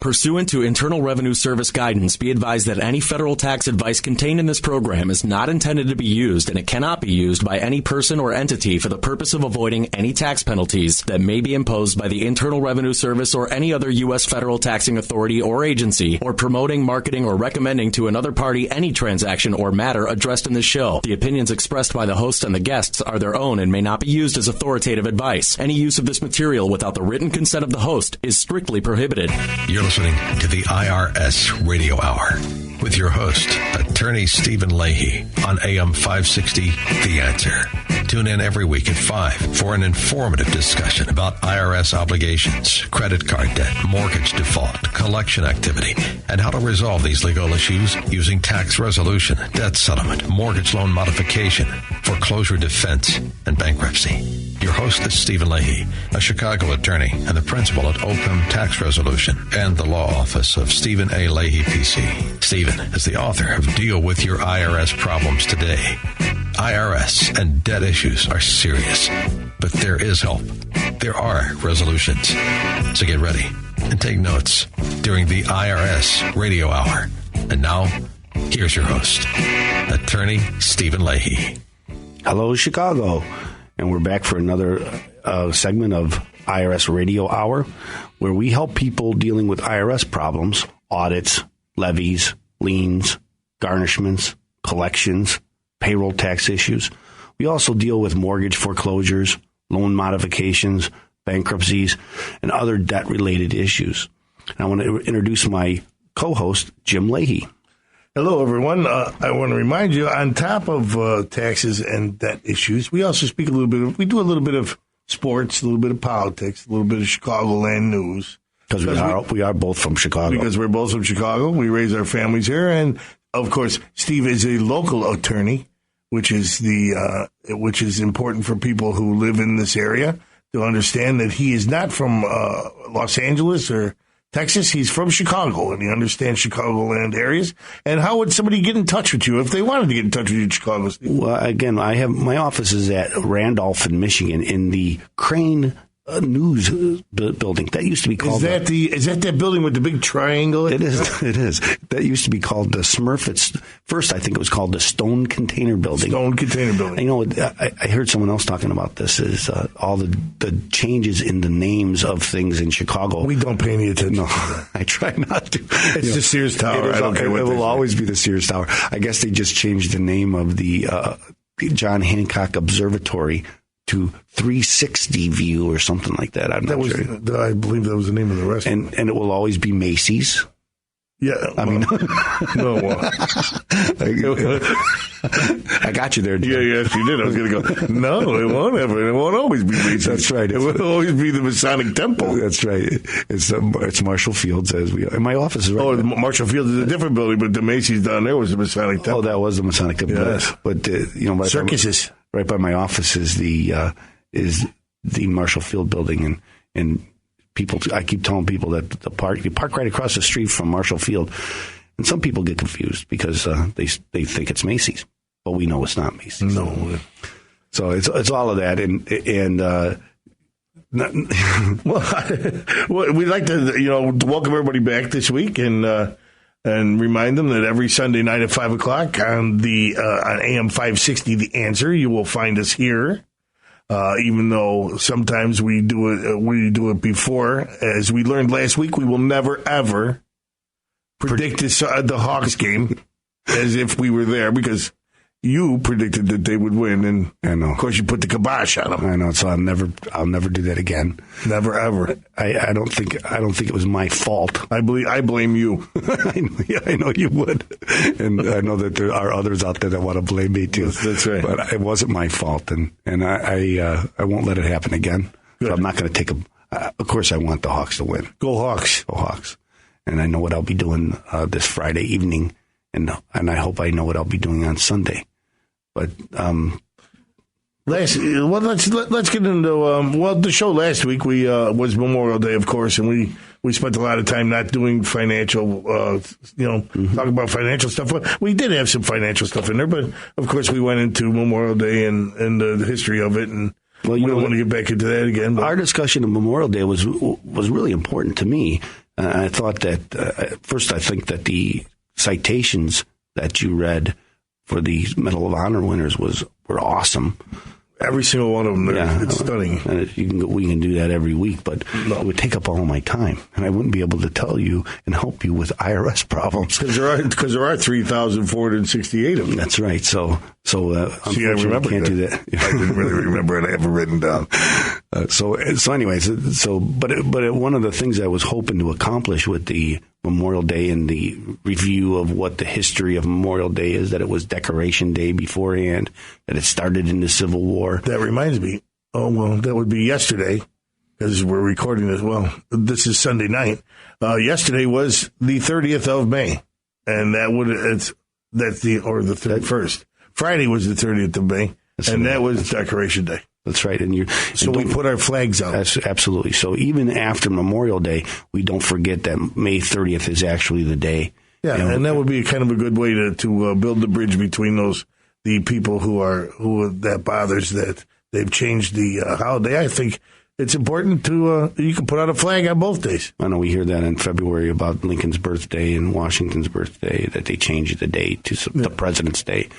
Pursuant to Internal Revenue Service guidance, be advised that any federal tax advice contained in this program is not intended to be used, and it cannot be used by any person or entity for the purpose of avoiding any tax penalties that may be imposed by the Internal Revenue Service or any other U.S. federal taxing authority or agency, or promoting, marketing, or recommending to another party any transaction or matter addressed in this show. The opinions expressed by the host and the guests are their own and may not be used as authoritative advice. Any use of this material without the written consent of the host is strictly prohibited. You're listening to the IRS Radio Hour with your host, Attorney Stephen Leahy, on AM 560, The Answer. Tune in every week at 5 for an informative discussion about IRS obligations, credit card debt, mortgage default, collection activity, and how to resolve these legal issues using tax resolution, debt settlement, mortgage loan modification, foreclosure defense, and bankruptcy. Your host is Stephen Leahy, a Chicago attorney and the principal at OPM Tax Resolution and the law office of Stephen A. Leahy, PC. Stephen is the author of Deal With Your IRS Problems Today. IRS and debt issues are serious, but there is help. There are resolutions. So get ready and take notes during the IRS Radio Hour. And now, here's your host, Attorney Stephen Leahy. Hello, Chicago. And we're back for another segment of IRS Radio Hour, where we help people dealing with IRS problems, audits, levies, liens, garnishments, collections, payroll tax issues. We also deal with mortgage foreclosures, loan modifications, bankruptcies, and other debt-related issues. And I want to introduce my co-host, Jim Leahy. Hello, everyone. I want to remind you, on top of taxes and debt issues, we also speak we do a little bit of sports, a little bit of politics, a little bit of Chicagoland news. Because we are both from Chicago. Because we're both from Chicago. We raise our families here. And, of course, Steve is a local attorney, which is important for people who live in this area to understand that he is not from Los Angeles or Texas. He's from Chicago, and he understands Chicagoland areas. And how would somebody get in touch with you if they wanted to get in touch with you in Chicago, Steve? Well, again, my office is at Randolph in Michigan in the Crane News building. That used to be called. Is that building with the big triangle? It is. It is. That used to be called the Smurfitts. First, I think it was called the Stone Container Building. Stone Container Building. You know, I heard someone else talking about this. Is all the changes in the names of things in Chicago. We don't pay any attention. No, I try not to. It's the Sears Tower. I don't care what it will always be the Sears Tower. I guess they just changed the name of the John Hancock Observatory to 360 View or something like that. I'm not sure. I believe that was the name of the restaurant. And it will always be Macy's. Yeah. I mean, no. I got you there, Jim. Yeah, yes, you did. I was going to go, no, it won't ever. It won't always be Macy's. That's right. It will always be the Masonic Temple. That's right. It's Marshall Fields, as we are. And my office is right. Oh, Marshall Fields is a different building, but the Macy's down there was the Masonic Temple. Oh, that was the Masonic Temple. Yes. But circuses. Right by my office is the Marshall Field building, and people. I keep telling people that you park right across the street from Marshall Field, and some people get confused because they think it's Macy's, but we know it's not Macy's. No. So it's all of that, and well, we'd like to welcome everybody back this week and remind them that every Sunday night at 5 o'clock on AM 560, The Answer, you will find us here. Even though sometimes we do it before. As we learned last week, we will never, ever predict the Hawks game as if we were there, because you predicted that they would win, and I know. Of course, you put the kibosh on them. I know, so I'll never do that again. Never ever. I don't think it was my fault. I blame you. I know you would, and I know that there are others out there that want to blame me too. That's right. But it wasn't my fault, and I won't let it happen again. Good. So I'm not going to take of course, I want the Hawks to win. Go Hawks. Go Hawks. And I know what I'll be doing this Friday evening, and I hope I know what I'll be doing on Sunday. But let's get into the show last week. We was Memorial Day, of course, and we spent a lot of time not doing financial, talking about financial stuff. We did have some financial stuff in there, but of course we went into Memorial Day and the history of it, and we don't want to get back into that again. But our discussion of Memorial Day was really important to me. I thought that first, I think that the citations that you read for the Medal of Honor winners were awesome. Every single one of them, it's stunning. And we can do that every week, but it would take up all of my time, and I wouldn't be able to tell you and help you with IRS problems. Because there are 3,468 of them. That's right. So unfortunately, I can't do that. I didn't really remember it. I have it written down. But one of the things I was hoping to accomplish with the Memorial Day and the review of what the history of Memorial Day is, that it was Decoration Day beforehand, that it started in the Civil War. That reminds me. Oh, well, that would be yesterday, because we're recording this. Well, this is Sunday night. Yesterday was the 30th of May, and that's the 31st. Friday was the 30th of May, and that was Decoration Day. That's right. So we put our flags out. Absolutely. So even after Memorial Day, we don't forget that May 30th is actually the day. Yeah, and that would be kind of a good way to build the bridge between the people who that bothers that they've changed the holiday. I think it's important you can put out a flag on both days. I know we hear that in February about Lincoln's birthday and Washington's birthday, that they changed the date to the President's Day.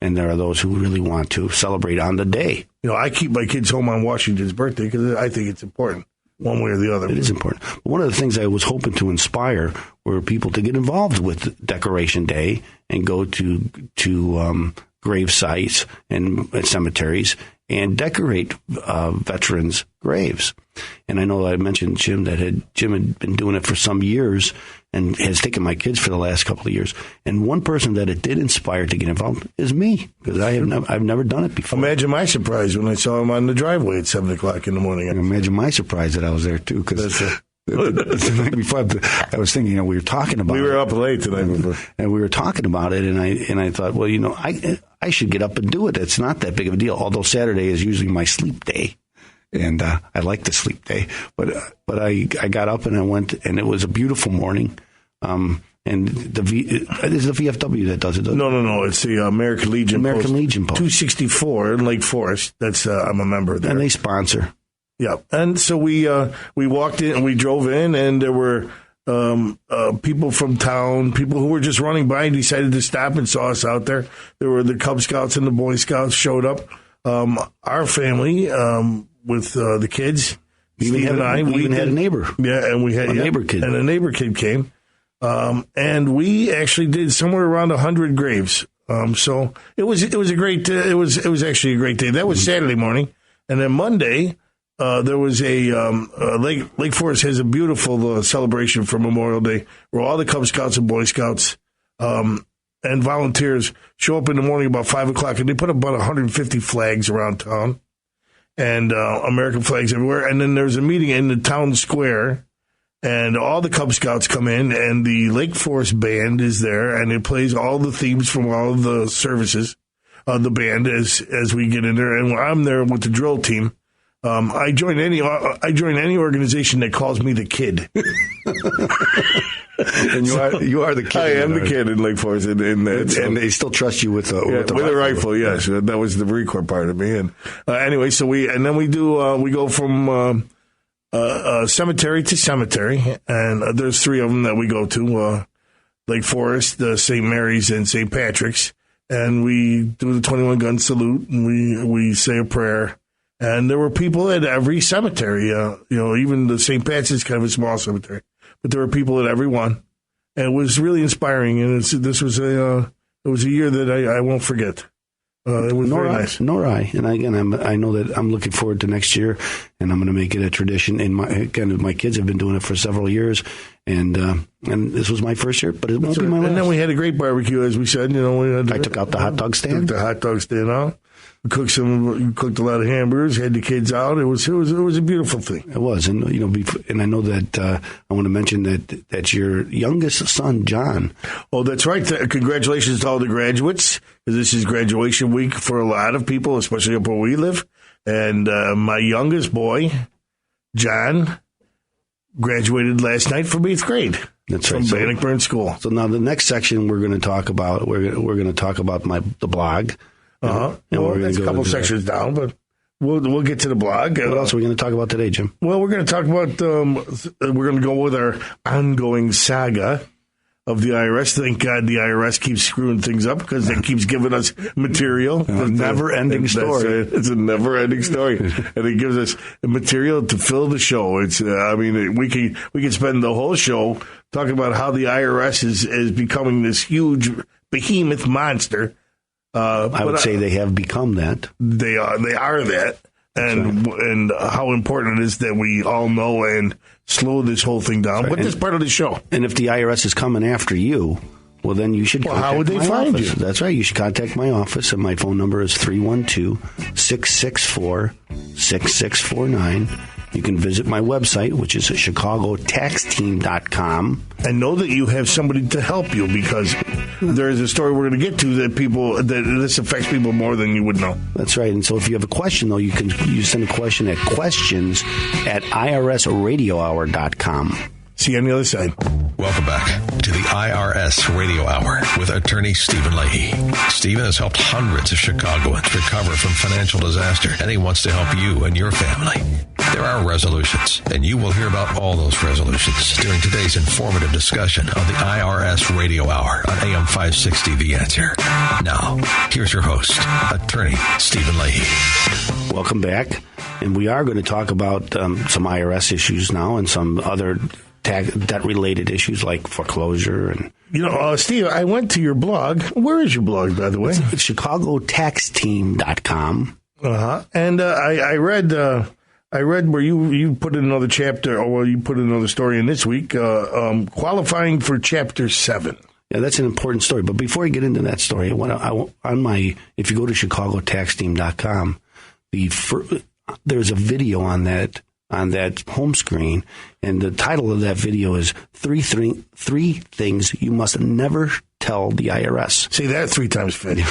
And there are those who really want to celebrate on the day. I keep my kids home on Washington's birthday because I think it's important, one way or the other. It is important. But one of the things I was hoping to inspire were people to get involved with Decoration Day and go to grave sites and cemeteries and decorate veterans' graves. And I know I mentioned Jim Jim had been doing it for some years and has taken my kids for the last couple of years. And one person that it did inspire to get involved is me, because I've never done it before. Imagine my surprise when I saw him on the driveway at 7 o'clock in the morning. Imagine my surprise that I was there too, because the night before I was thinking, we were talking about it. We were up late tonight, and we were talking about it, and I thought, well, I should get up and do it. It's not that big of a deal. Although Saturday is usually my sleep day. And I like the sleep day, but I got up and I went, and it was a beautiful morning. And it is the VFW that does it. No. It's the American Legion Post. 264 in Lake Forest. That's I'm a member there, and they sponsor. Yeah, and so we walked in and we drove in, and there were people from town, people who were just running by and decided to stop and saw us out there. There were the Cub Scouts and the Boy Scouts showed up. Our family. With the kids, Steve and I, we had a neighbor. Yeah, and we had a neighbor kid, and a neighbor kid came, and we actually did somewhere around 100 graves. So it was a great. It was actually a great day. That was Saturday morning, and then Monday there was a Lake Forest has a beautiful celebration for Memorial Day where all the Cub Scouts and Boy Scouts and volunteers show up in the morning about 5 o'clock, and they put up about 150 flags around town. And American flags everywhere. And then there's a meeting in the town square, and all the Cub Scouts come in, and the Lake Forest band is there, and it plays all the themes from all of the services of the band as we get in there. And I'm there with the drill team. I join any organization that calls me the kid. And you are the kid. I am the kid in Lake Forest, and they still trust you with a rifle. Yes, that was the Marine Corps part of me. And anyway, so we go from cemetery to cemetery, and there's 3 of them that we go to: Lake Forest, St. Mary's, and St. Patrick's. And we do the 21 gun salute, and we say a prayer. And there were people at every cemetery. Even the St. Pat's is kind of a small cemetery. But there were people at every one, and it was really inspiring. And it was a year that I won't forget. It was very nice. Nor I. And I know that I'm looking forward to next year, and I'm going to make it a tradition. And my kids have been doing it for several years, and this was my first year, but it won't be my last. And then we had a great barbecue, as we said. I took out the hot dog stand. Took the hot dog stand out. We cooked a lot of hamburgers, had the kids out. It was a beautiful thing. It was, and and I know that I want to mention that your youngest son, John. Oh, that's right. Congratulations to all the graduates, because this is graduation week for a lot of people, especially up where we live. And my youngest boy, John, graduated last night from 8th grade. That's right. From Bannockburn School. So now the next section we're going to talk about. We're going to talk about the blog. Well, that's a couple sections down, but We'll get to the blog. What else are we going to talk about today, Jim? Well, we're going to talk about, we're going to go with our ongoing saga of the IRS. Thank God the IRS keeps screwing things up because it keeps giving us material. A never-ending story. It's a never-ending story. And it gives us material to fill the show. It's, we can spend the whole show talking about how the IRS is becoming this huge behemoth monster. I would say they have become that. They are that. And how important it is that we all know and slow this whole thing down. But this part of the show. And if the IRS is coming after you, well, then you should contact how would they my find office. you? That's right. You should contact my office, and my phone number is 312-664-6649. You can visit my website, which is chicagotaxteam.com. And know that you have somebody to help you, because there is a story we're going to get to that this affects people more than you would know. That's right. And so if you have a question, though, you send a question at questions@irsradiohour.com. See you on the other side. Welcome back to the IRS Radio Hour with attorney Stephen Leahy. Stephen has helped hundreds of Chicagoans recover from financial disaster, and he wants to help you and your family. There are resolutions, and you will hear about all those resolutions during today's informative discussion of the IRS Radio Hour on AM 560 The Answer. Now, here's your host, attorney Stephen Leahy. Welcome back. And we are going to talk about some IRS issues now and some other debt-related issues like foreclosure. And Steve, I went to your blog. Where is your blog, by the way? It's chicagotaxteam.com. And I read where you put in another chapter, or you put in another story in this week, qualifying for Chapter 7. Yeah, that's an important story. But before I get into that story, if you go to chicagotaxteam.com, there's a video on that home screen, and the title of that video is three things you must never tell the IRS. Say that 3 times fast.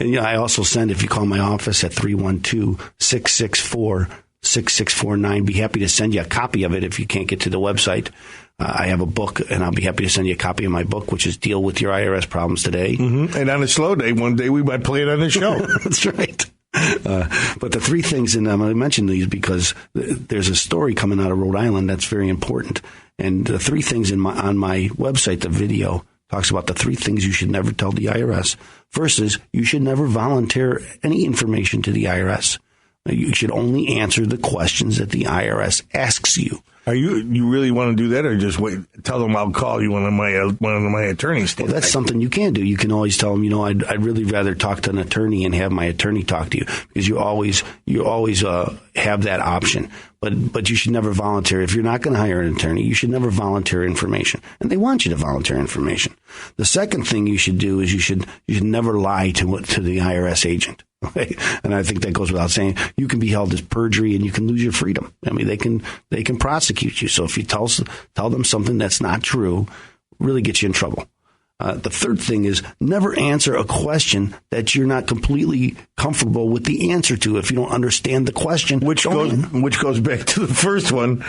And I also send, if you call my office at 312-664-6649, be happy to send you a copy of it if you can't get to the website. I have a book, and I'll be happy to send you a copy of my book, which is Deal with Your IRS Problems Today. Mm-hmm. And on a slow day, one day we might play it on the show. That's right. But the 3 things, and I'm going to mention these because there's a story coming out of Rhode Island that's very important. And the 3 things on my website, the video, talks about the 3 things you should never tell the IRS. First is you should never volunteer any information to the IRS. You should only answer the questions that the IRS asks you. Are you really want to do that, or just wait? Tell them I'll call you one of my attorneys. Well, that's something you can do. You can always tell them, I'd really rather talk to an attorney and have my attorney talk to you, because you always have that option. But you should never volunteer. If you're not going to hire an attorney, you should never volunteer information. And they want you to volunteer information. The second thing you should do is you should never lie to the IRS agent. Okay? And I think that goes without saying. You can be held as perjury, and you can lose your freedom. I mean, they can prosecute you. So if you tell them something that's not true, really gets you in trouble. The third thing is never answer a question that you're not completely comfortable with the answer to. If you don't understand the question, which goes back to the first one.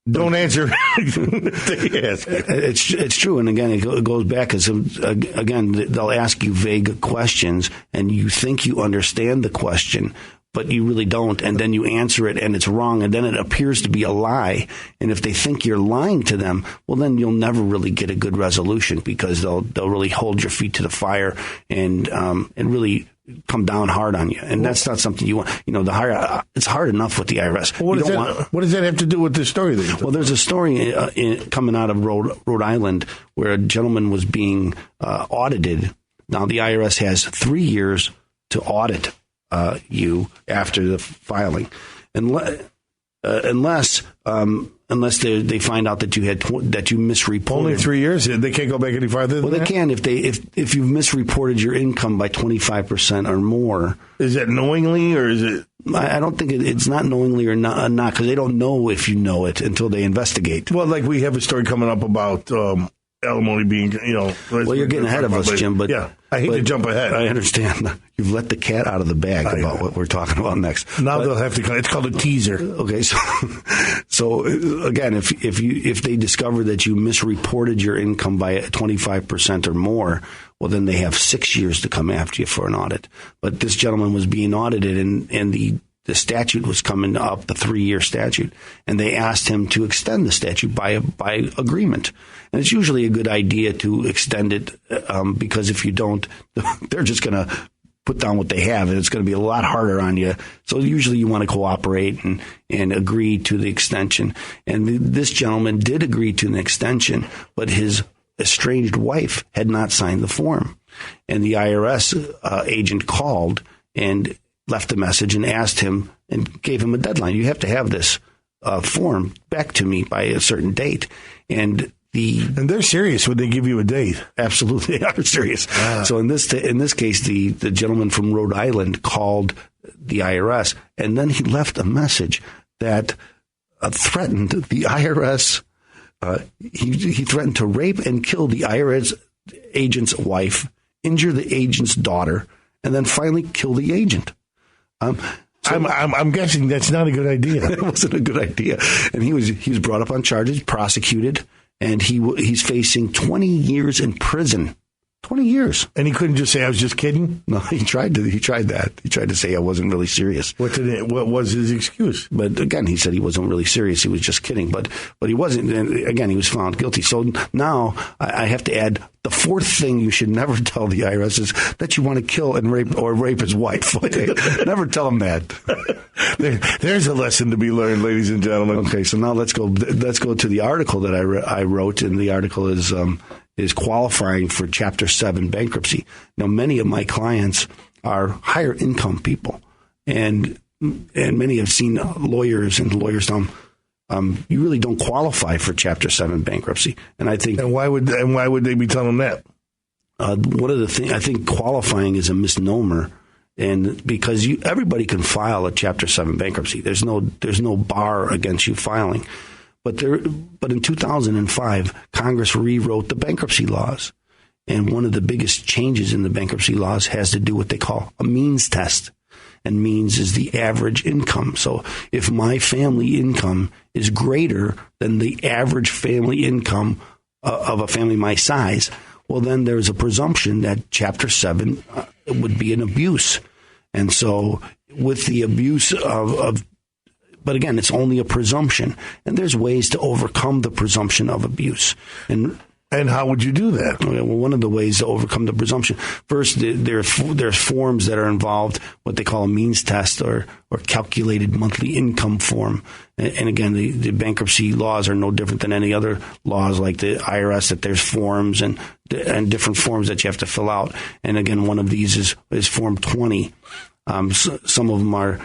Don't answer. It's true. And again, it goes back because, again, they'll ask you vague questions and you think you understand the question, but you really don't. And then you answer it and it's wrong. And then it appears to be a lie. And if they think you're lying to them, well, then you'll never really get a good resolution, because they'll really hold your feet to the fire and really come down hard on you. And that's not something you want. It's hard enough with the IRS. What does that have to do with this story? Well, there's a story coming out of Rhode Island where a gentleman was being audited. Now, the IRS has 3 years to audit you after the filing, unless they find out that you misreported. Only 3 years. They can't go back any farther than that? Well, they can if you've misreported your income by 25% or more. Is that knowingly, or is it? I don't think it's not knowingly or not, because they don't know if you know it until they investigate. Well, like we have a story coming up about alimony being, Well, you're getting ahead of us, Jim, but yeah, I hate to jump ahead. I understand. You've let the cat out of the bag about what we're talking about next. Now they'll have to. It's called a teaser. Okay, so again, if they discover that you misreported your income by 25% or more, well, then they have 6 years to come after you for an audit. But this gentleman was being audited, and the statute was coming up, the 3-year statute, and they asked him to extend the statute by agreement. And it's usually a good idea to extend it because if you don't, they're just going to put down what they have, and it's going to be a lot harder on you. So usually you want to cooperate and agree to the extension. And this gentleman did agree to an extension, but his estranged wife had not signed the form. And the IRS agent called and left a message and asked him and gave him a deadline. You have to have this form back to me by a certain date. And they're serious when they give you a date. Absolutely, they are serious. So in this case, the gentleman from Rhode Island called the IRS, and then he left a message that threatened the IRS. He threatened to rape and kill the IRS agent's wife, injure the agent's daughter, and then finally kill the agent. I'm guessing that's not a good idea. It wasn't a good idea, and he was brought up on charges, prosecuted. And he's facing 20 years in prison. 20 years. And he couldn't just say, I was just kidding? No, he tried that. He tried to say I wasn't really serious. What was his excuse? But again, he said he wasn't really serious. He was just kidding. But he wasn't. And again, he was found guilty. So now I have to add the fourth thing you should never tell the IRS is that you want to kill and rape his wife. Okay? Never tell him that. There's a lesson to be learned, ladies and gentlemen. Okay, so now let's go to the article that I wrote, and the article is qualifying for Chapter 7 bankruptcy. Now, many of my clients are higher income people, and many have seen lawyers, and lawyers tell them, you really don't qualify for Chapter 7 bankruptcy. And I think, and why would they be telling that? One of the things, I think qualifying is a misnomer, and because everybody can file a Chapter 7 bankruptcy. There's no bar against you filing. But in 2005, Congress rewrote the bankruptcy laws. And one of the biggest changes in the bankruptcy laws has to do with what they call a means test. And means is the average income. So if my family income is greater than the average family income of a family my size, well, then there's a presumption that Chapter 7 would be an abuse. And so with the abuse but again, it's only a presumption, and there's ways to overcome the presumption of abuse. And how would you do that? Well, one of the ways to overcome the presumption, first, there's forms that are involved, what they call a means test or calculated monthly income form. And again, the bankruptcy laws are no different than any other laws like the IRS, that there's forms and different forms that you have to fill out. And again, one of these is Form 20. Some of them are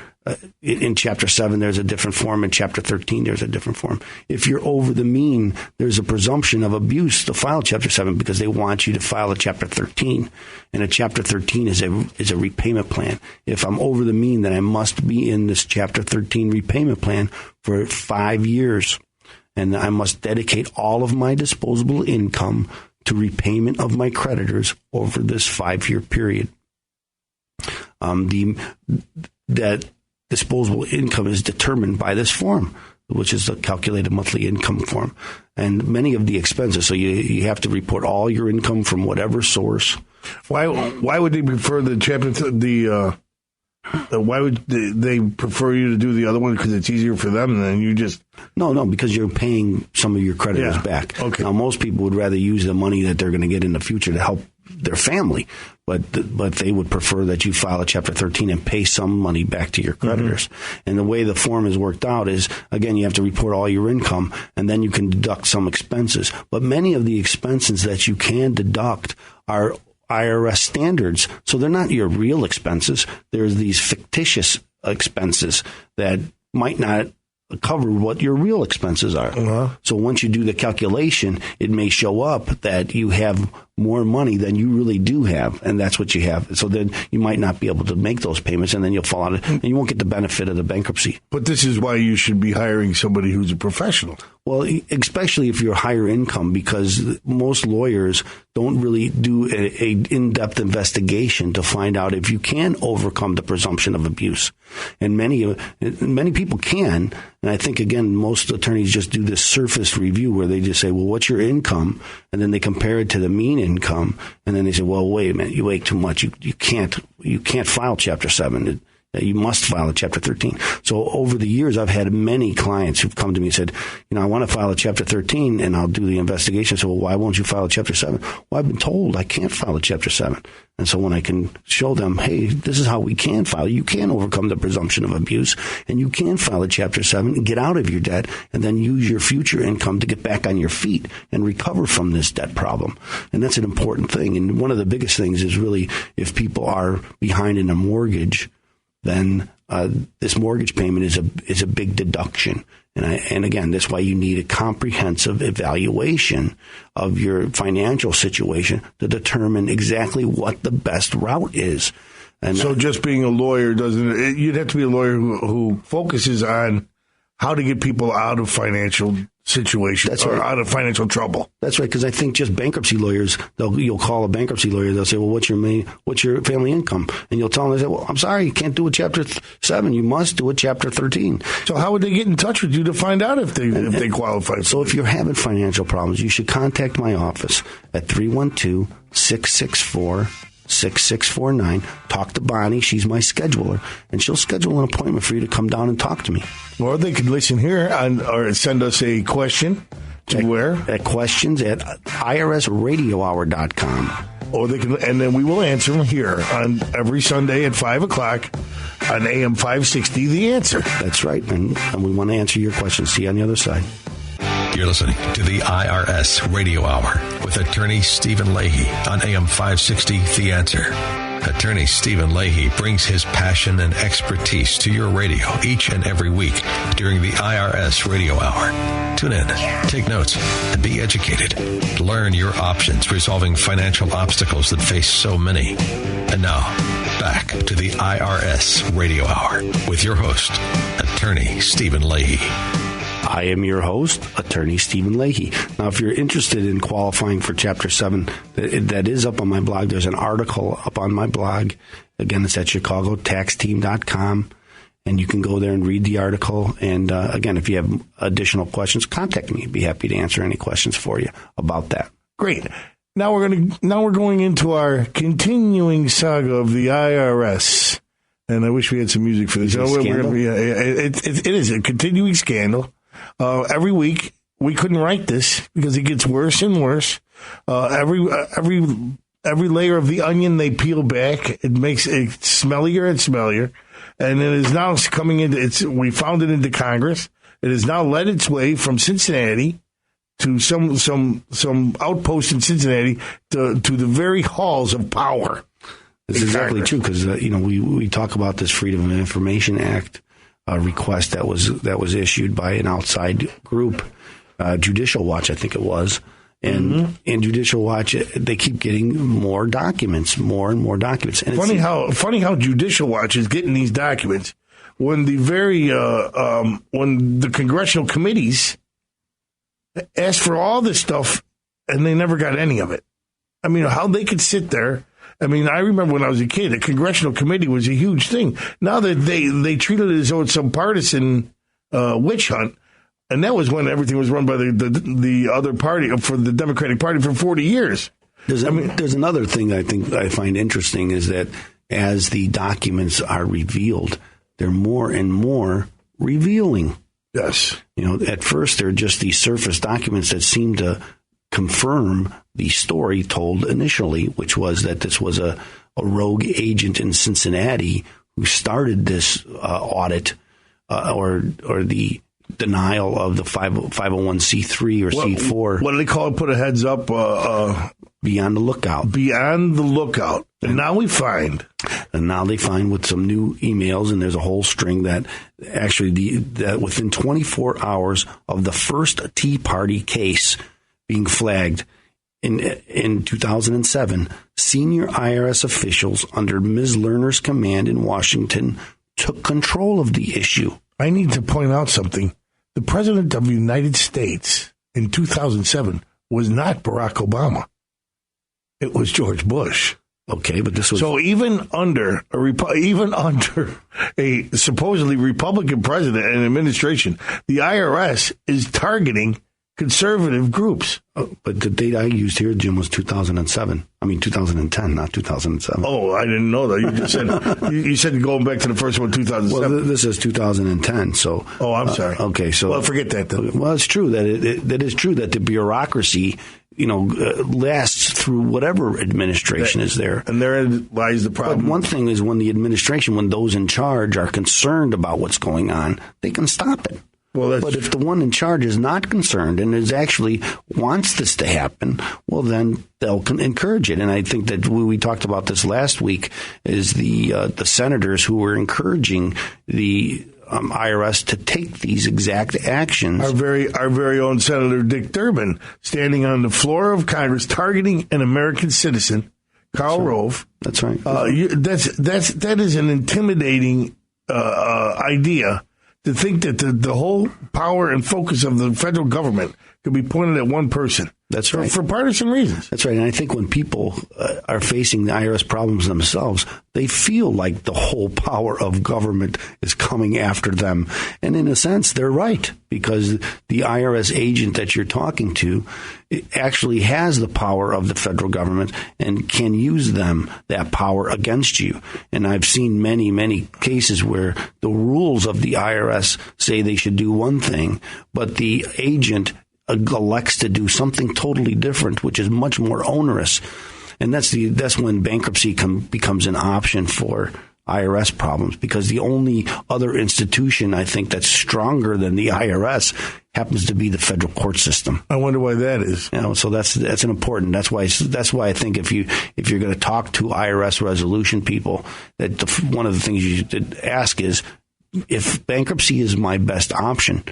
in Chapter 7, there's a different form. In Chapter 13, there's a different form. If you're over the mean, there's a presumption of abuse to file Chapter 7 because they want you to file a Chapter 13. And a Chapter 13 is a repayment plan. If I'm over the mean, then I must be in this Chapter 13 repayment plan for 5 years. And I must dedicate all of my disposable income to repayment of my creditors over this 5-year period. That disposable income is determined by this form, which is the calculated monthly income form. And many of the expenses, so you have to report all your income from whatever source. Why would they prefer the chapter why would they prefer you to do the other one? Because it's easier for them than you just... No, because you're paying some of your creditors back. Okay. Now, most people would rather use the money that they're going to get in the future to help their family, but they would prefer that you file a Chapter 13 and pay some money back to your creditors. Mm-hmm. And the way the form is worked out is, again, you have to report all your income, and then you can deduct some expenses. But many of the expenses that you can deduct are IRS standards, so they're not your real expenses. There's these fictitious expenses that might not cover what your real expenses are. Uh-huh. So once you do the calculation, it may show up that you have more money than you really do have, and that's what you have. So then you might not be able to make those payments, and then you'll fall out, and you won't get the benefit of the bankruptcy. But this is why you should be hiring somebody who's a professional. Well, especially if you're higher income, because most lawyers don't really do a in-depth investigation to find out if you can overcome the presumption of abuse. And many people can. And I think, again, most attorneys just do this surface review where they just say, well, what's your income? And then they compare it to the mean income. And then they say, well, wait a minute, you make too much. You can't file Chapter 7. You must file a Chapter 13. So over the years, I've had many clients who've come to me and said, I want to file a Chapter 13 and I'll do the investigation. So, well, why won't you file a Chapter 7? Well, I've been told I can't file a Chapter 7. And so when I can show them, hey, this is how we can file, you can overcome the presumption of abuse, and you can file a Chapter 7 and get out of your debt and then use your future income to get back on your feet and recover from this debt problem. And that's an important thing. And one of the biggest things is really if people are behind in a mortgage, then this mortgage payment is a big deduction. And again, that's why you need a comprehensive evaluation of your financial situation to determine exactly what the best route is. And so just being a lawyer you'd have to be a lawyer who focuses on how to get people out of financial situations or out of financial trouble. That's right, because I think just bankruptcy lawyers, you'll call a bankruptcy lawyer, they'll say, well, what's your family income? And you'll tell them, they say, well, I'm sorry, you can't do a Chapter 7. You must do a Chapter 13. So how would they get in touch with you to find out if they qualify? So if you're having financial problems, you should contact my office at 312-664-6649. Talk to Bonnie. She's my scheduler, and she'll schedule an appointment for you to come down and talk to me. Or they could listen here or send us a question to where? At questions at IRSRadioHour.com. Or they can, and then we will answer them here on every Sunday at 5 o'clock on AM 560, The Answer. That's right, and we want to answer your questions. See you on the other side. You're listening to the IRS Radio Hour with attorney Stephen Leahy on AM 560, The Answer. Attorney Stephen Leahy brings his passion and expertise to your radio each and every week during the IRS Radio Hour. Tune in, take notes, and be educated. Learn your options resolving financial obstacles that face so many. And now, back to the IRS Radio Hour with your host, attorney Stephen Leahy. I am your host, attorney Stephen Leahy. Now, if you're interested in qualifying for Chapter 7, that is up on my blog. There's an article up on my blog. Again, it's at chicagotaxteam.com, and you can go there and read the article. And again, if you have additional questions, contact me. I'd be happy to answer any questions for you about that. Great. Now we're going into our continuing saga of the IRS. And I wish we had some music for this. It is a continuing scandal. Every week, we couldn't write this because it gets worse and worse. Every layer of the onion they peel back, it makes it smellier and smellier. And it is now coming into we found it into Congress. It has now led its way from Cincinnati to some outpost in Cincinnati to the very halls of power. It's exactly true because we talk about this Freedom of Information Act request that was issued by an outside group, Judicial Watch, I think it was, and in Judicial Watch they keep getting more and more documents. And funny how Judicial Watch is getting these documents when the when the congressional committees asked for all this stuff and they never got any of it. I mean, how they could sit there. I mean, I remember when I was a kid, a congressional committee was a huge thing. Now that they treated it as though it's some partisan witch hunt, and that was when everything was run by the other party, for the Democratic Party, for 40 years. There's another thing I think I find interesting is that as the documents are revealed, they're more and more revealing. Yes. At first they're just these surface documents that seem to confirm the story told initially, which was that this was a rogue agent in Cincinnati who started this audit or the denial of the 501c3 or C4. What do they call it? Put a heads up. Beyond the lookout. Beyond the lookout. And now they find with some new emails, and there's a whole string that actually that within 24 hours of the first Tea Party case being flagged, in 2007, senior IRS officials under Ms. Lerner's command in Washington took control of the issue. I need to point out something. The President of the United States in 2007 was not Barack Obama. It was George Bush. Okay, but this was... So even under a supposedly Republican president and administration, the IRS is targeting conservative groups. But the date I used here, Jim, was 2007. I mean, 2010, not 2007. Oh, I didn't know that. You just said you said going back to the first one, 2007. Well, this is 2010. So. Oh, I'm sorry. Okay, so. Well, forget that then. Well, it's true that is true that the bureaucracy, lasts through whatever administration is there. And therein lies the problem. But one thing is when those in charge are concerned about what's going on, they can stop it. Well, but if the one in charge is not concerned and is actually wants this to happen, well, then they'll encourage it. And I think that we talked about this last week is the senators who were encouraging the IRS to take these exact actions. Our very own Senator Dick Durbin standing on the floor of Congress targeting an American citizen, Karl Rove. That's right. That is an intimidating idea. To think that the whole power and focus of the federal government could be pointed at one person. That's right. For partisan reasons. That's right. And I think when people are facing the IRS problems themselves, they feel like the whole power of government is coming after them. And in a sense, they're right, because the IRS agent that you're talking to actually has the power of the federal government and can use that power against you. And I've seen many, many cases where the rules of the IRS say they should do one thing, but the agent elects to do something totally different, which is much more onerous. And that's when bankruptcy becomes an option for IRS problems, because the only other institution I think that's stronger than the IRS happens to be the federal court system. I wonder why that is. So that's an important. That's why I think if you're going to talk to IRS resolution people, that one of the things you should ask is, if bankruptcy is my best option,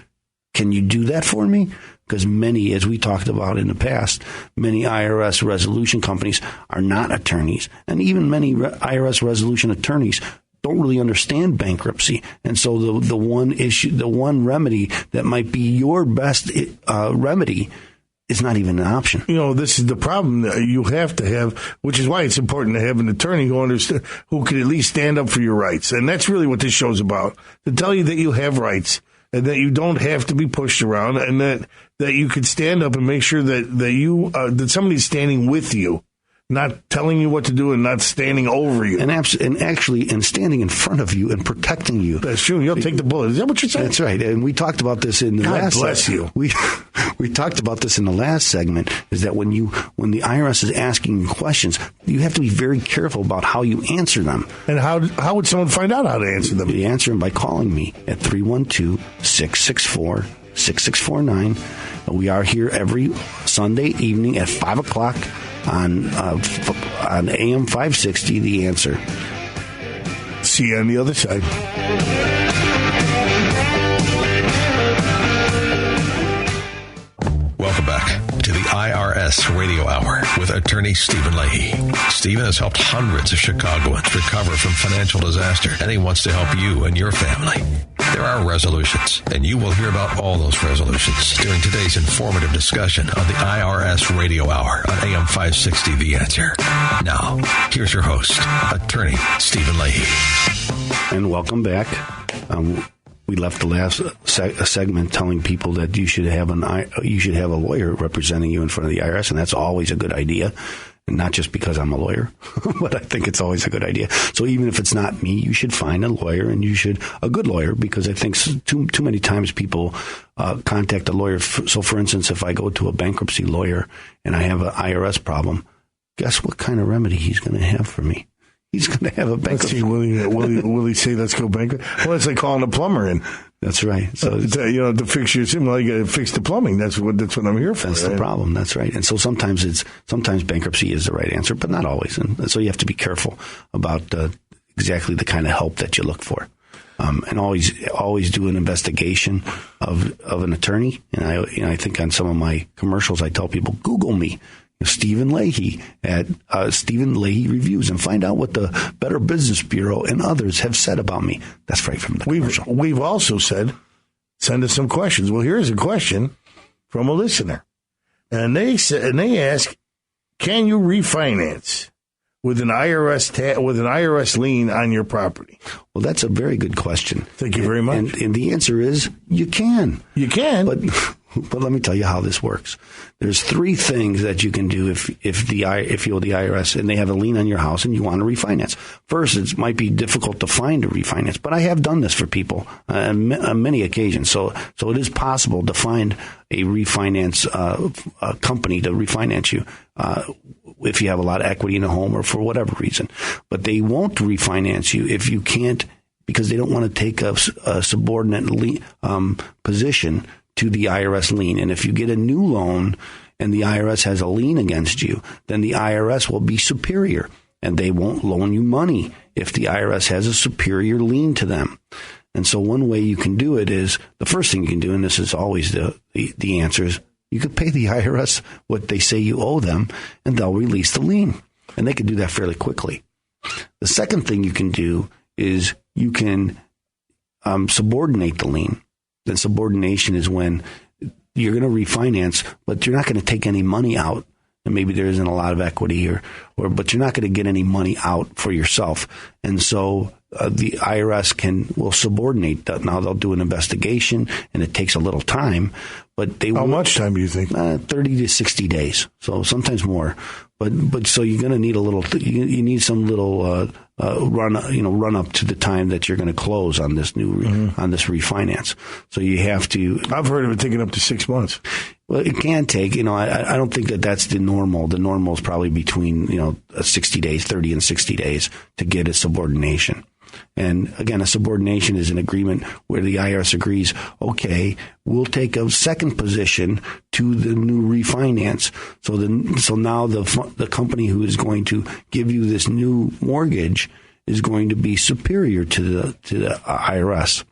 can you do that for me? Because many, as we talked about in the past, many IRS resolution companies are not attorneys. And even many IRS resolution attorneys don't really understand bankruptcy. And so the one remedy that might be your best remedy is not even an option. This is the problem that you have to have, which is why it's important to have an attorney who can at least stand up for your rights. And that's really what this show's about, to tell you that you have rights and that you don't have to be pushed around, and that you could stand up and make sure that somebody's standing with you, not telling you what to do and not standing over you. And actually standing in front of you and protecting you. That's true. You'll take the bullet. Is that what you're saying? That's right. And we talked about this in the last God bless you. We talked about this in the last segment, is that when the IRS is asking you questions, you have to be very careful about how you answer them. And how would someone find out how to answer them? You answer them by calling me at 312-664-6649. We are here every Sunday evening at 5 o'clock on AM 560, The Answer. See you on the other side. Welcome back to the IRS Radio Hour with attorney Stephen Leahy. Stephen has helped hundreds of Chicagoans recover from financial disaster, and he wants to help you and your family. There are resolutions, and you will hear about all those resolutions during today's informative discussion on the IRS Radio Hour on AM 560, The Answer. Now, here's your host, attorney Stephen Leahy. And welcome back. We left the last segment telling people that you should have a lawyer representing you in front of the IRS, and that's always a good idea. And not just because I'm a lawyer, but I think it's always a good idea. So even if it's not me, you should find a lawyer, and a good lawyer, because I think too many times people contact a lawyer. So for instance, if I go to a bankruptcy lawyer and I have an IRS problem, guess what kind of remedy he's going to have for me? He's going to have a bankruptcy. Will he say, let's go bankrupt? Well, it's like calling a plumber in. That's right. So to fix your sim, you got to fix the plumbing. That's what I'm here for. That's the problem. That's right. And so sometimes bankruptcy is the right answer, but not always. And so you have to be careful about exactly the kind of help that you look for. and always do an investigation of an attorney. And I think on some of my commercials, I tell people, Google me, Stephen Leahy at Stephen Leahy Reviews, and find out what the Better Business Bureau and others have said about me. That's right from the commercial. We've also said, send us some questions. Well, here's a question from a listener, and they ask, can you refinance with an IRS lien on your property? Well, that's a very good question. Thank you very much. And the answer is you can. You can. But let me tell you how this works. There's three things that you can do if you owe the IRS and they have a lien on your house and you want to refinance. First, it might be difficult to find a refinance, but I have done this for people on many occasions. So it is possible to find a refinance company to refinance you if you have a lot of equity in a home or for whatever reason. But they won't refinance you if you can't, because they don't want to take a subordinate position to the IRS lien. And if you get a new loan and the IRS has a lien against you, then the IRS will be superior and they won't loan you money if the IRS has a superior lien to them. And so one way you can do it is, the first thing you can do, and this is always the answer, is you could pay the IRS what they say you owe them and they'll release the lien. And they can do that fairly quickly. The second thing you can do is you can subordinate the lien. Then subordination is when you're going to refinance, but you're not going to take any money out. And maybe there isn't a lot of equity, but you're not going to get any money out for yourself. And so the IRS will subordinate that. Now they'll do an investigation, and it takes a little time. But how much time do you think? 30 to 60 days. So sometimes more. But so you're going to need a little. You need some little run up to the time that you're going to close on this on this refinance. So you have to. I've heard of it taking up to 6 months. Well, it can take. I don't think that's the normal. The normal is probably between 60 days, 30 and 60 days to get a subordination. And again, a subordination is an agreement where the IRS agrees, okay, we'll take a second position to the new refinance. So now the company who is going to give you this new mortgage is going to be superior to the IRS,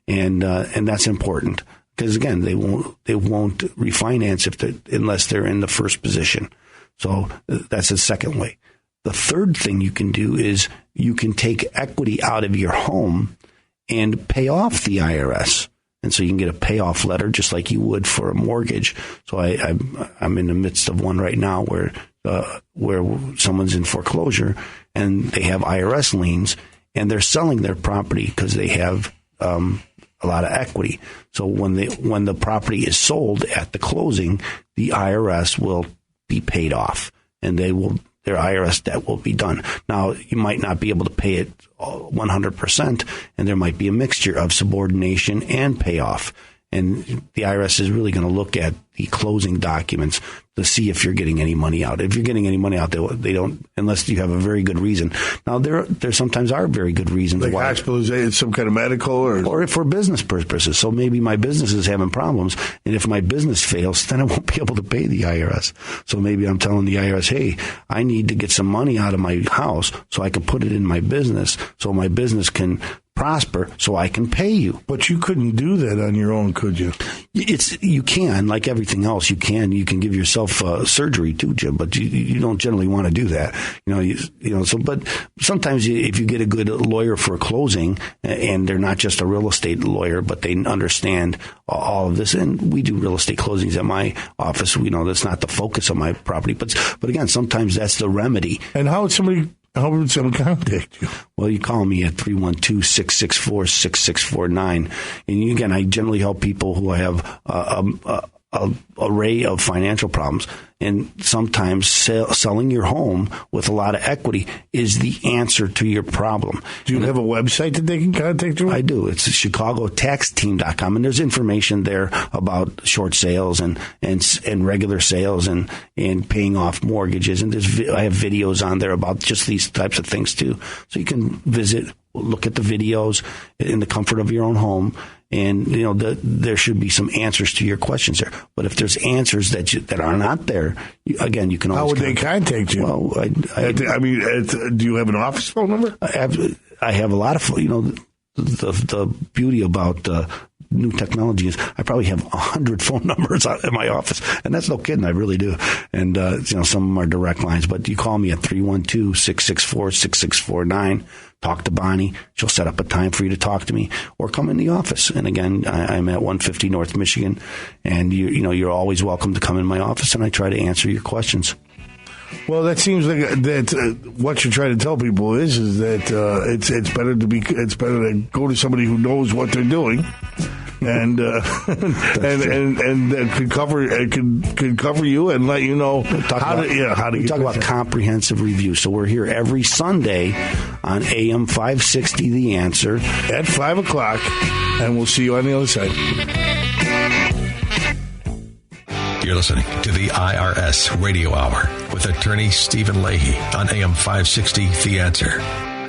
and that's important because again, they won't refinance unless they're in the first position. So that's the second way. The third thing you can do is you can take equity out of your home and pay off the IRS. And so you can get a payoff letter just like you would for a mortgage. So I'm in the midst of one right now where someone's in foreclosure and they have IRS liens and they're selling their property because they have a lot of equity. So when the property is sold at the closing, the IRS will be paid off and their IRS debt will be done. Now, you might not be able to pay it 100%, and there might be a mixture of subordination and payoff. And the IRS is really going to look at the closing documents to see if you're getting any money out. If you're getting any money out, they don't, unless you have a very good reason. Now, there sometimes are very good reasons like why. Hospitalization, some kind of medical or if for business purposes. So maybe my business is having problems, and if my business fails, then I won't be able to pay the IRS. So maybe I'm telling the IRS, hey, I need to get some money out of my house so I can put it in my business so my business can prosper so I can pay you. But you couldn't do that on your own, could you? You can, like everything else, you can give yourself surgery too, Jim, but you don't generally want to do that. But sometimes if you get a good lawyer for a closing and they're not just a real estate lawyer, but they understand all of this, and we do real estate closings at my office, that's not the focus of my property, but again, sometimes that's the remedy. And how would someone contact you? Well, you call me at 312-664-6649. And again, I generally help people who have an array of financial problems. And sometimes selling your home with a lot of equity is the answer to your problem. Do you have a website that they can contact you? I do. It's chicagotaxteam.com. And there's information there about short sales and regular sales and paying off mortgages. And I have videos on there about just these types of things too. So you can visit, look at the videos in the comfort of your own home. And, there should be some answers to your questions there. But if there's answers that are not there, again, you can always... How would they contact you? Well, do you have an office phone number? I have a lot of, the beauty about new technology is I probably have 100 phone numbers in my office, and that's no kidding. I really do. And some of them are direct lines, but you call me at 312-664-6649. Talk to Bonnie. She'll set up a time for you to talk to me, or come in the office. And again, I'm at 150 North Michigan, and you're always welcome to come in my office, and I try to answer your questions. Well, that seems like what you're trying to tell people is that it's better to go to somebody who knows what they're doing, and that could cover you and let you know how to talk about comprehensive review. So we're here every Sunday on AM 560 The Answer at 5:00, and we'll see you on the other side. You're listening to the IRS Radio Hour with attorney Stephen Leahy on AM 560 The Answer.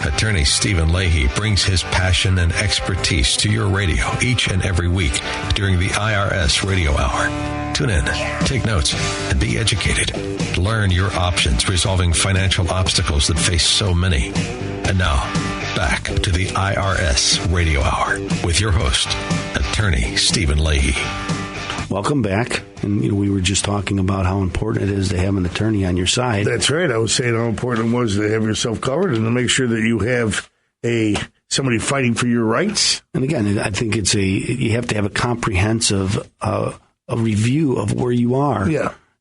Attorney Stephen Leahy brings his passion and expertise to your radio each and every week during the IRS Radio Hour. Tune in, take notes, and be educated. Learn your options resolving financial obstacles that face so many. And now, back to the IRS Radio Hour with your host, attorney Stephen Leahy. Welcome back. And we were just talking about how important it is to have an attorney on your side. That's right. I was saying how important it was to have yourself covered and to make sure that you have somebody fighting for your rights. And again, I think you have to have a comprehensive a review of where you are,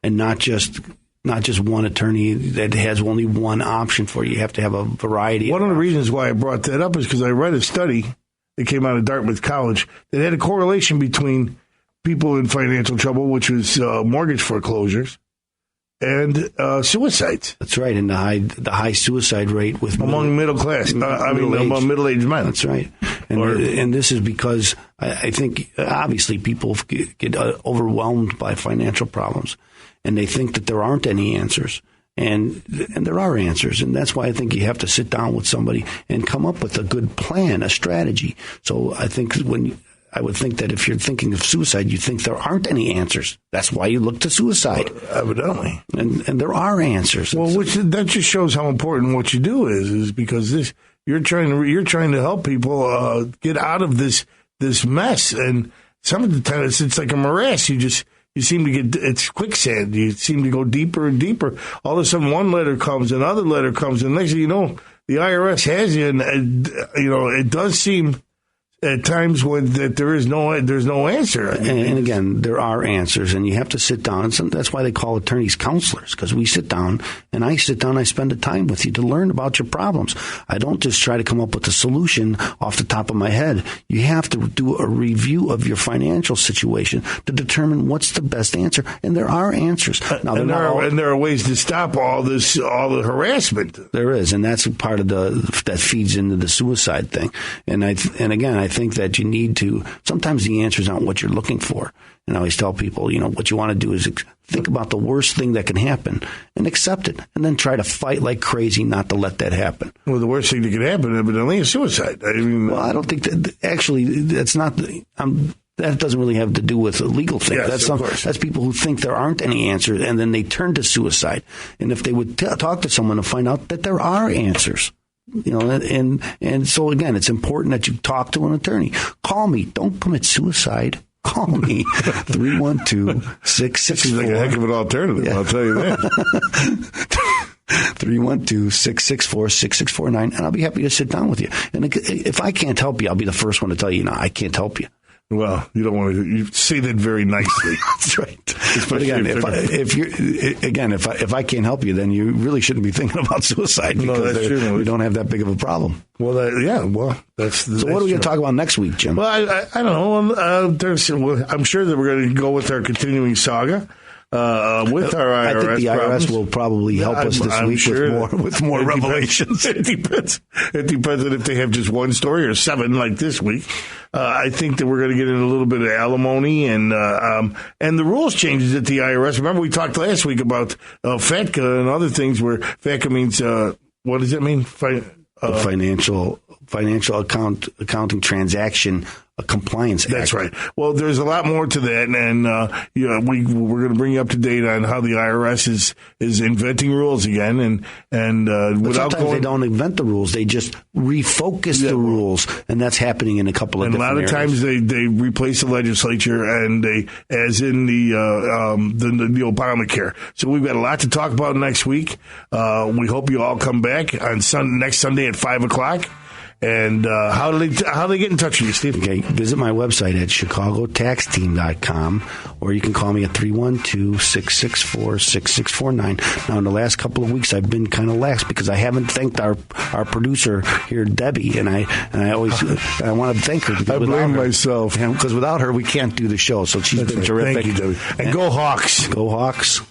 and not just one attorney that has only one option for you. You have to have a variety. One of the reasons why I brought that up is because I read a study that came out of Dartmouth College that had a correlation between people in financial trouble, which was mortgage foreclosures, and suicides. That's right, and the high suicide rate among middle class. Among middle-aged men. That's right, and this is because I think obviously people get overwhelmed by financial problems, and they think that there aren't any answers. And there are answers, and that's why I think you have to sit down with somebody and come up with a good plan, a strategy. So I think I would think that if you're thinking of suicide, you think there aren't any answers. That's why you look to suicide. Evidently. And there are answers. Well, that just shows how important what you do is because you're trying to help people get out of this mess. And some of the times it's like a morass. You seem to it's quicksand. You seem to go deeper and deeper. All of a sudden one letter comes, another letter comes, and next thing you know, the IRS has you, and it does seem at times when that there's no answer. And again, there are answers, and you have to sit down. And that's why they call attorneys counselors, because we sit down, and I spend the time with you to learn about your problems. I don't just try to come up with a solution off the top of my head. You have to do a review of your financial situation to determine what's the best answer, and there are answers. Now, there are ways to stop all the harassment. There is, and that's part of that feeds into the suicide thing. And again, I think that you need to, sometimes the answers aren't what you're looking for. And I always tell people, what you want to do is think about the worst thing that can happen and accept it, and then try to fight like crazy not to let that happen. Well, the worst thing that could happen, evidently, is suicide. I don't think that, actually, that's not, that doesn't really have to do with a legal thing. Yes, that's people who think there aren't any answers, and then they turn to suicide. And if they would talk to someone and find out that there are answers, and so again, it's important that you talk to an attorney. Call me. Don't commit suicide. Call me. 312-664. Seems like a heck of an alternative, yeah. I'll tell you that. 312-664-6649, and I'll be happy to sit down with you. And if I can't help you, I'll be the first one to tell you, I can't help you. Well, you don't want to. You say that very nicely. That's right. But again, if I can't help you, then you really shouldn't be thinking about suicide, because we don't have that big of a problem. Well, that's. So what are we going to talk about next week, Jim? Well, I don't know. I'm sure that we're going to go with our continuing saga. With our IRS, I think the IRS problems will probably help us this week with more revelations. It depends on if they have just one story or 7 like this week. I think that we're going to get in a little bit of alimony and the rules changes at the IRS. Remember, we talked last week about FATCA and other things where FATCA means what does it mean? Financial accounting transaction a compliance act. That's right. Well, there's a lot more to that, and we're going to bring you up to date on how the IRS is inventing rules again, and without sometimes they don't invent the rules; they just refocus the rules, and that's happening in a couple of. And different a lot of areas. times they replace the legislature, and they, as in the Obamacare. So we've got a lot to talk about next week. We hope you all come back on next Sunday at 5:00. And how do they get in touch with you, Steve? Okay, visit my website at chicagotaxteam.com, or you can call me at 312-664-6649. Now, in the last couple of weeks, I've been kind of lax because I haven't thanked our producer here, Debbie, and I want to thank her. I blame myself. Because without her, we can't do the show. So she's been terrific. Thank you, Debbie. And go Hawks. Go Hawks.